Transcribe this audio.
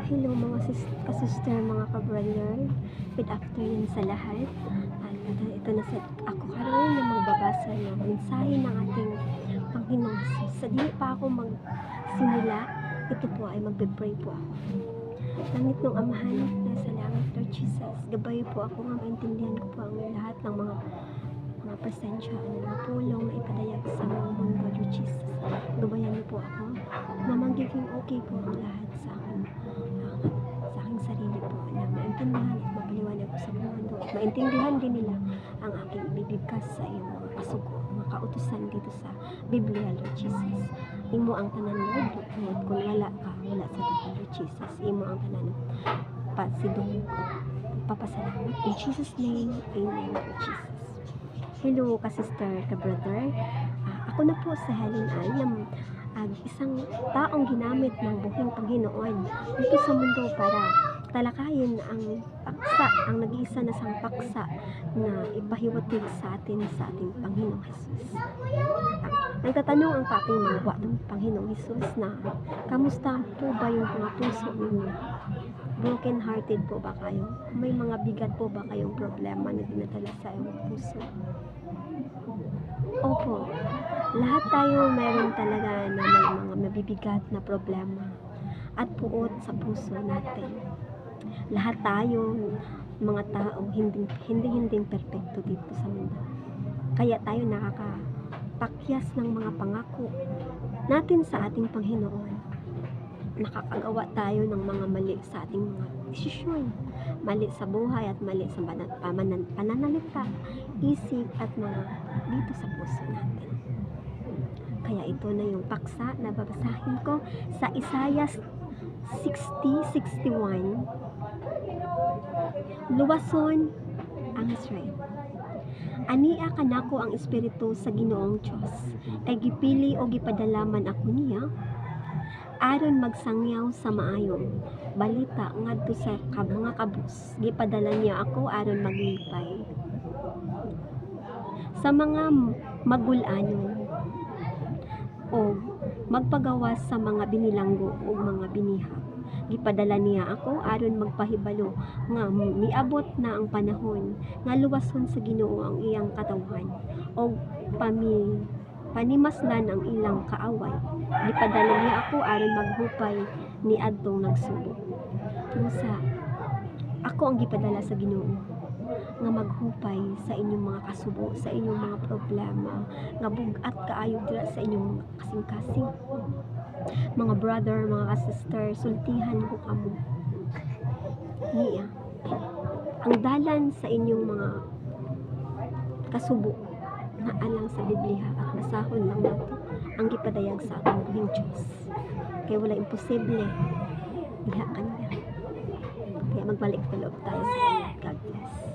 Hello mga ka-sister, mga ka-brother. Good afternoon sa lahat. At ito na ako karoon na magbabasa ng mensahe ng ating Panginoong Jesus. Sa di pa ako magsimula, ito po ay magbe-pray po ako. Langit ng Amahan na sa langit, Lord Jesus, gabay po ako nga maintindihan ko po ang lahat ng mga presensya, mga pulong na ipadayag sa mga mundo, Lord Jesus. Gabayan niyo po ako na magiging okay po ang lahat sa akin. Sa aking sarili po na maintindihan at mapaliwanag ko sa mundo at maintindihan din nila ang aking ibibigkas sa iyong mga kasugo, mga kautusan dito sa Biblia, Lord Jesus. Imo ang tanan, Lord, at kung wala ka, wala sa dapat, Lord Jesus. Imo ang tanan, pasidong ko, papasalamat. In Jesus' name, Amen, Lord Jesus. Hello ka-sister, ka-brother. Ako na po si Helen Ann, isang taong ginamit ng buhing Panginoon dito sa mundo para talakayin ang paksa, ang nag-iisa na sang paksa na ipahiwatig sa ating Panginoong Jesus. Nagtatanong ang ating mga ng Panginoong Jesus na kamusta po ba yung mga puso ninyo? Broken hearted po ba kayo? May mga bigat po ba kayong problema na dinadala sa iyong puso? Opo, lahat tayo mayroon talaga na may mga mabibigat na problema at puot sa puso natin. Lahat tayo, mga tao, hindi perpekto dito sa mundo. Kaya tayo nakakapakyas ng mga pangako natin sa ating Panginoon. Nakakagawa tayo ng mga mali sa ating mga desisyon, mali sa buhay at mali sa pananalita, isip at mga dito sa puso natin. Kaya ito na yung paksa na babasahin ko sa Isaiah 60:61. Luwason ang Israel. Ania kanako ang espiritu sa Ginoong Dios, kay gipili o gipadalaman ako niya aron magsangyaw sa maayong balita ngadto sa mga kabus. Gipadala niya ako aron maglipay sa mga magulanon o magpagawas sa mga binilanggo o mga binihag. Gipadala niya ako aron magpahibalo nga miabot na ang panahon nga luwason sa Ginoo ang iyang katawhan o panimaslan ang ilang kaaway. Gipadala niya ako aron maghupay ni adtong nagsubo. Musa, ako ang gipadala sa Ginoo nga maghupay sa inyong mga kasubo, sa inyong mga problema, nga bugat kaayo dira sa inyong kasing-kasing. Mga brother, mga sister, sultihan ko kamo. Niya, ang dalan sa inyong mga kasubo na alang sa Biblia at basahon lang nato ang gipadayag sa atong buhing Diyos. Kaya wala imposible diha kanya. Kaya magbalik sa loob tayo sa God bless.